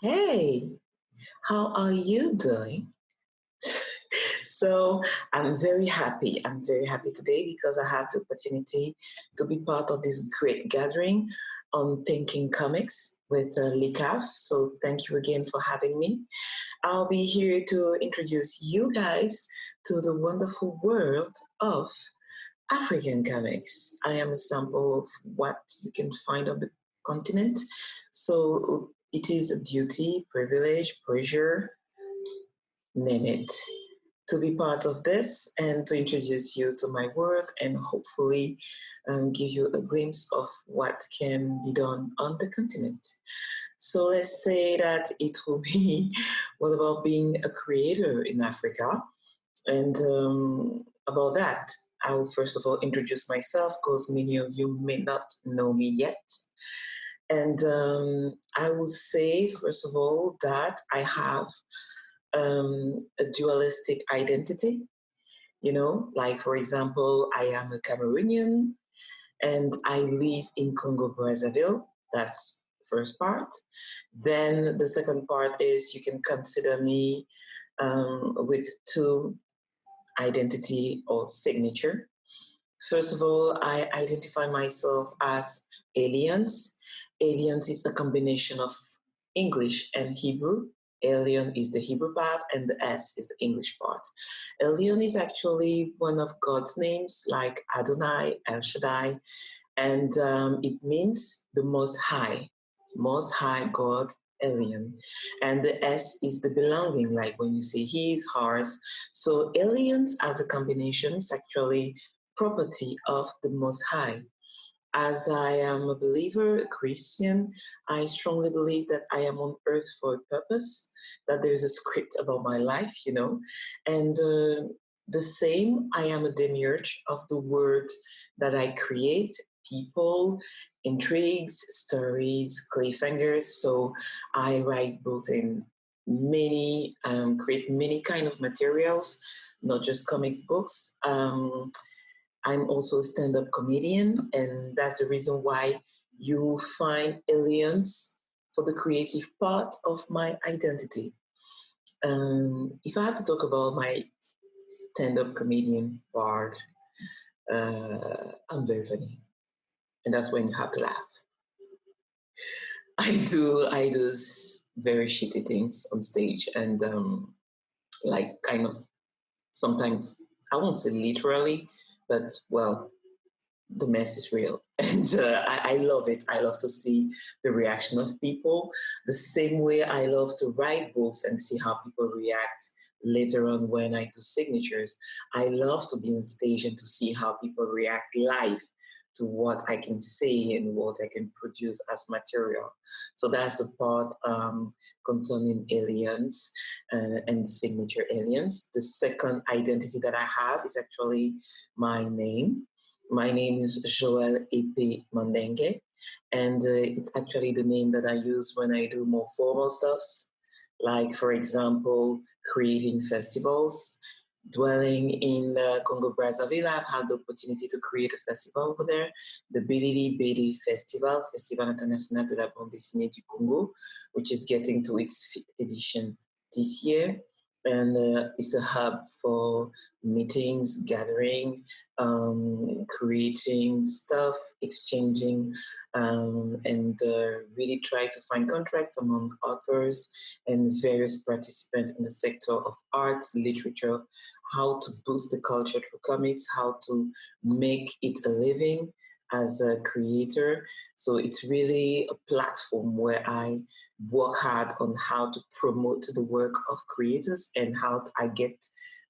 Hey, how are you doing? So, I'm very happy. I'm very happy today because I have the opportunity to be part of this great gathering on Thinking Comics with LICAF. So, thank you again for having me. I'll be here to introduce you guys to the wonderful world of African comics. I am a sample of what you can find on the continent. So, it is a duty, privilege, pleasure, name it, to be part of this and to introduce you to my work and hopefully give you a glimpse of what can be done on the continent. So let's say that it will be what about being a creator in Africa. And about that, I will first of all introduce myself because many of you may not know me yet. And I will say, first of all, that I have a dualistic identity. Like for example, I am a Cameroonian and I live in Congo Brazzaville. That's the first part. Then the second part is you can consider me with two identity or signature. First of all, I identify myself as Aliens. Aliens is a combination of English and Hebrew. Elyon is the Hebrew part and the S is the English part. Elyon is actually one of God's names like Adonai, El Shaddai, and it means the Most High God, Elyon. And the S is the belonging, like when you say his, hers. So aliens as a combination is actually property of the Most High. As I am a believer, a Christian, I strongly believe that I am on earth for a purpose, that there's a script about my life. And the same, I am a demiurge of the word that I create, people, intrigues, stories, cliffhangers. So I write books in create many kind of materials, not just comic books. I'm also a stand-up comedian, and that's the reason why you find aliens for the creative part of my identity. If I have to talk about my stand-up comedian part, I'm very funny, and that's when you have to laugh. I do very shitty things on stage, and like kind of sometimes I won't say literally, but well, the mess is real. And I love it. I love to see the reaction of people the same way I love to write books and see how people react later on when I do signatures. I love to be on stage and to see how people react live to what I can say and what I can produce as material. So that's the part concerning aliens and signature aliens. The second identity that I have is actually my name. My name is Joel Epe Mandenge, and it's actually the name that I use when I do more formal stuffs, like, for example, creating festivals. Dwelling in Congo Brazzaville, I've had the opportunity to create a festival over there, the Bilili Bedi Festival, Festival International de la Bande Dessinée du Congo, which is getting to its fifth edition this year. And it's a hub for meetings, gathering, creating stuff, exchanging, and really try to find contracts among authors and various participants in the sector of arts, literature, how to boost the culture through comics, how to make it a living as a creator. So it's really a platform where I work hard on how to promote the work of creators and how I get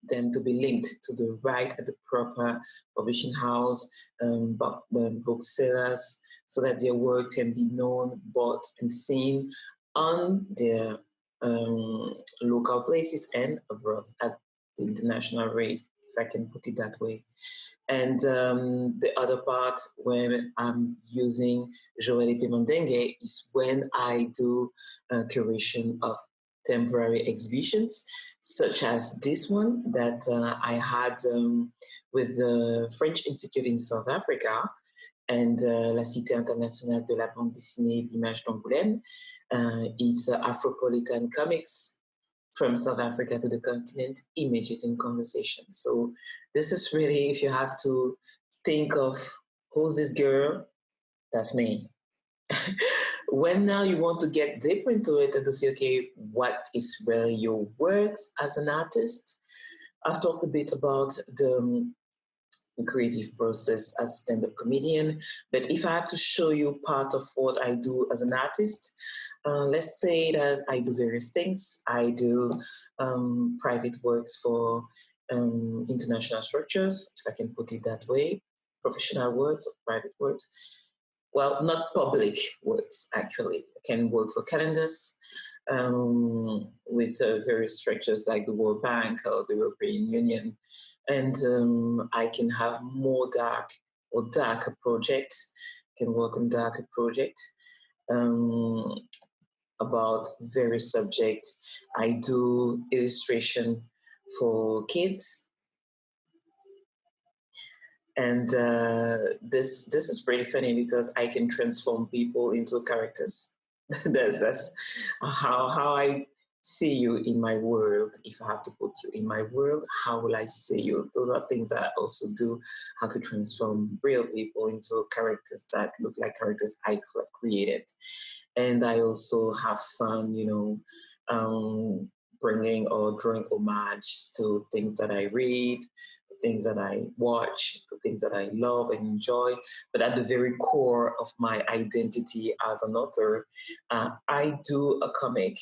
them to be linked to the right and the proper publishing house, booksellers, so that their work can be known, bought, and seen on their local places and abroad at the international rate, if I can put it that way. And the other part when I'm using Joël Pimondenge is when I do curation of temporary exhibitions, such as this one that I had with the French Institute in South Africa. and La Cité Internationale de la Bande Dessinée d'Images d'Angoulême. It's Afropolitan comics from South Africa to the continent, images and conversations. So this is really, if you have to think of who's this girl, that's me. When now you want to get deeper into it and to say, okay, what is really your works as an artist? I've talked a bit about the creative process as a stand-up comedian, but if I have to show you part of what I do as an artist, let's say that I do various things. I do private works for international structures, if I can put it that way, professional works or private works. Well, not public works, actually. I can work for calendars with various structures like the World Bank or the European Union. And I can have more darker projects, can work on darker projects about various subjects. I do illustration for kids. And this is pretty funny because I can transform people into characters. that's how I see you in my world. If I have to put you in my world, how will I see you? Those are things that I also do. How to transform real people into characters that look like characters I could have created. And I also have fun, bringing or drawing homage to things that I read, things that I watch, the things that I love and enjoy. But at the very core of my identity as an author, I do a comic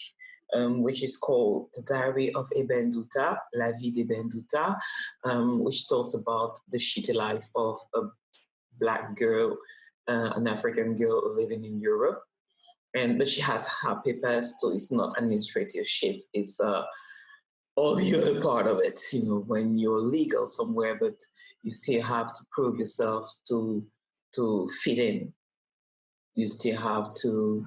which is called The Diary of Eben Duta, La Vie d'Eben Duta, which talks about the shitty life of a Black girl, an African girl living in Europe. But she has her papers, so it's not administrative shit. It's all the other part of it, when you're legal somewhere, but you still have to prove yourself to fit in. You still have to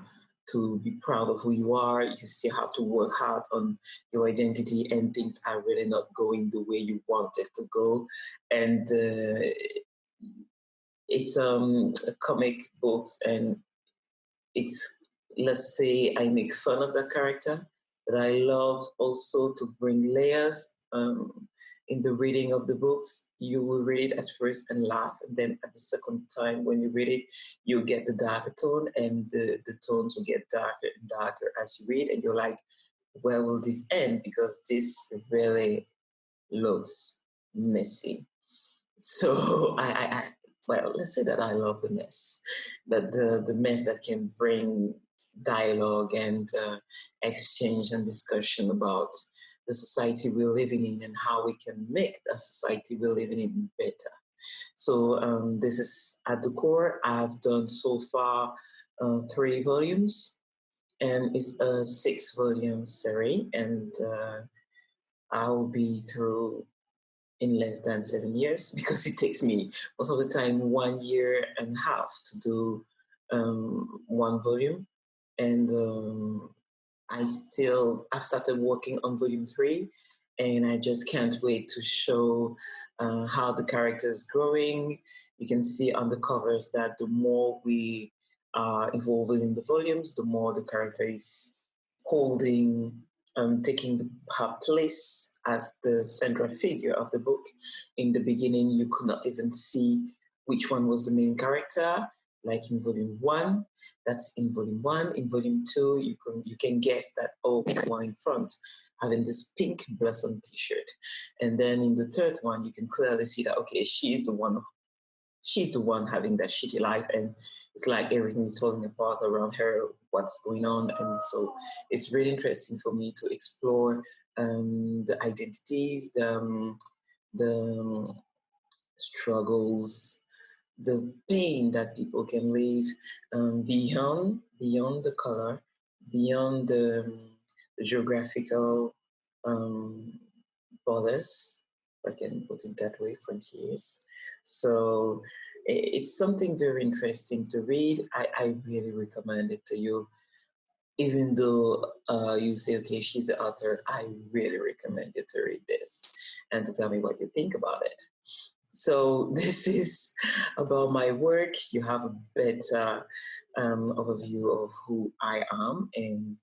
be proud of who you are. You still have to work hard on your identity, and things are really not going the way you want it to go. And it's comic books, and it's, let's say, I make fun of that character, but I love also to bring layers in the reading of the books. You will read it at first and laugh, and then at the second time when you read it, you get the darker tone, and the tones will get darker and darker as you read, and you're like, where will this end? Because this really looks messy. So well, let's say that I love the mess, that the mess that can bring dialogue and exchange and discussion about the society we're living in and how we can make the society we're living in better. So this is at the core. I've done so far 3 volumes, and it's a 6-volume series, and I'll be through in less than 7 years, because it takes me most of the time 1.5 years to do 1 volume. And I've started working on volume 3, and I just can't wait to show how the character is growing. You can see on the covers that the more we are evolving in the volumes, the more the character is holding, taking her place as the central figure of the book. In the beginning, you could not even see which one was the main character, like in volume 1. That's in volume 1. In volume 2, you can guess that, oh, the one in front having this pink blossom t-shirt. And then in the third one, you can clearly see that, okay, she's the one having that shitty life, and it's like everything is falling apart around her, what's going on. And so it's really interesting for me to explore the identities, the struggles, the pain that people can live beyond the color, beyond the geographical borders, if I can put it that way, frontiers. So it's something very interesting to read. I really recommend it to you. Even though you say, okay, she's the author, I really recommend you to read this and to tell me what you think about it. So this is about my work. You have a better overview of who I am and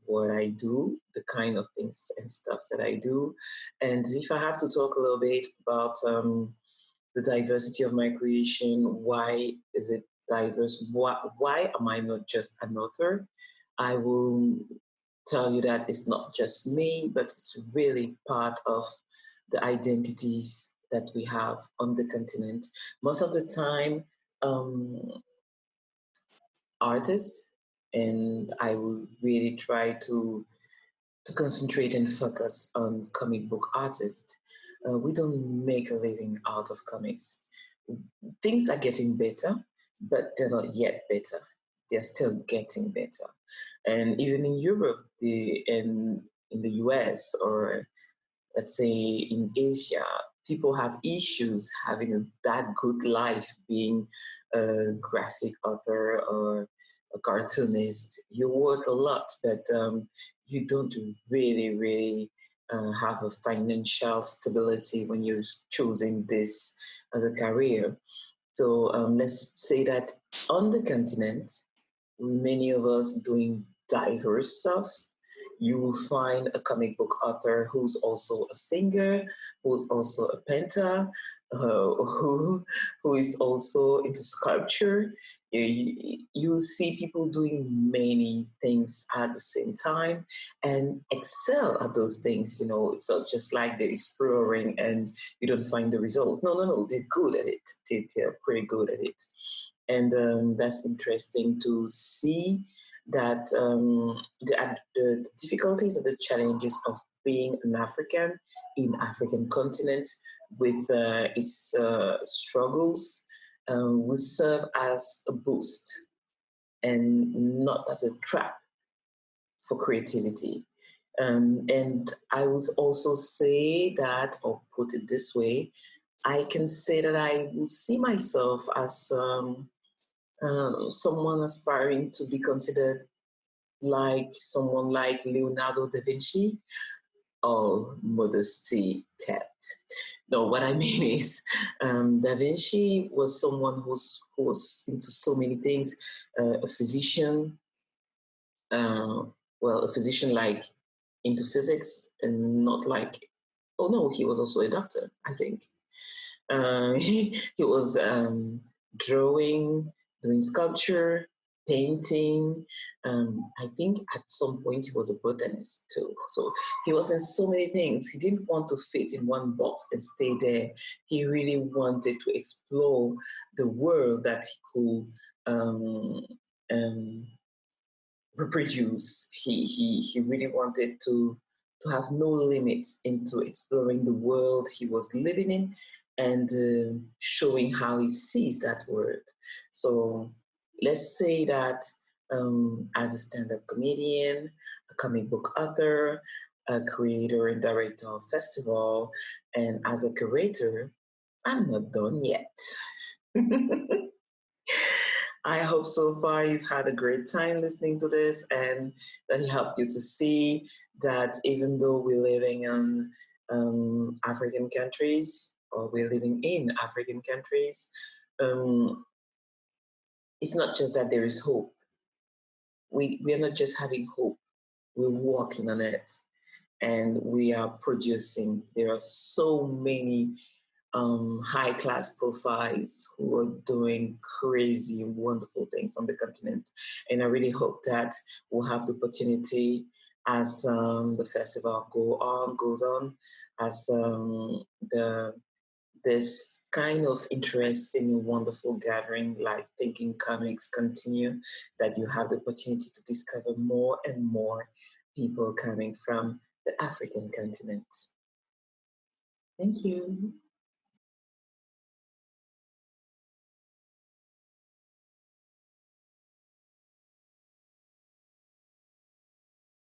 what I do, the kind of things and stuff that I do. And if I have to talk a little bit about the diversity of my creation, why is it diverse? Why am I not just an author? I will tell you that it's not just me, but it's really part of the identities that we have on the continent. Most of the time, um, artists, and I will really try to concentrate and focus on comic book artists. We don't make a living out of comics. Things are getting better, but they're not yet better. They're still getting better. And even in Europe, in the US, or let's say in Asia, people have issues having that good life, being a graphic author or a cartoonist. You work a lot, but you don't really have a financial stability when you're choosing this as a career. So let's say that on the continent, many of us doing diverse stuff. You will find a comic book author who's also a singer, who's also a painter, who is also into sculpture. You see people doing many things at the same time and excel at those things. You know, it's not just like they're exploring and you don't find the result. No. They're good at it. They're pretty good at it. And that's interesting to see that the difficulties and the challenges of being an African in African continent with its struggles will serve as a boost and not as a trap for creativity. And I would also say that, or put it this way, I can say that I will see myself as someone aspiring to be considered like someone like Leonardo da Vinci, all modesty kept. No, what I mean is, Da Vinci was someone who was into so many things, a physician, uh, a physician like into physics and not like, oh no, he was also a doctor, I think. He was drawing, doing sculpture, painting. I think at some point he was a botanist too. So he was in so many things. He didn't want to fit in one box and stay there. He really wanted to explore the world that he could um, reproduce. He really wanted to have no limits into exploring the world he was living in and showing how he sees that world. So let's say that as a stand-up comedian, a comic book author, a creator and director of festival, and as a curator, I'm not done yet. I hope so far you've had a great time listening to this and that it helped you to see that even though we're living in African countries or we're living in African countries, um, it's not just that there is hope. We are not just having hope, we're walking on it and we are producing. There are so many high class profiles who are doing crazy and wonderful things on the continent. And I really hope that we'll have the opportunity as the festival goes on, as the this kind of interesting and wonderful gathering like Thinking Comics continue, that you have the opportunity to discover more and more people coming from the African continent. Thank you.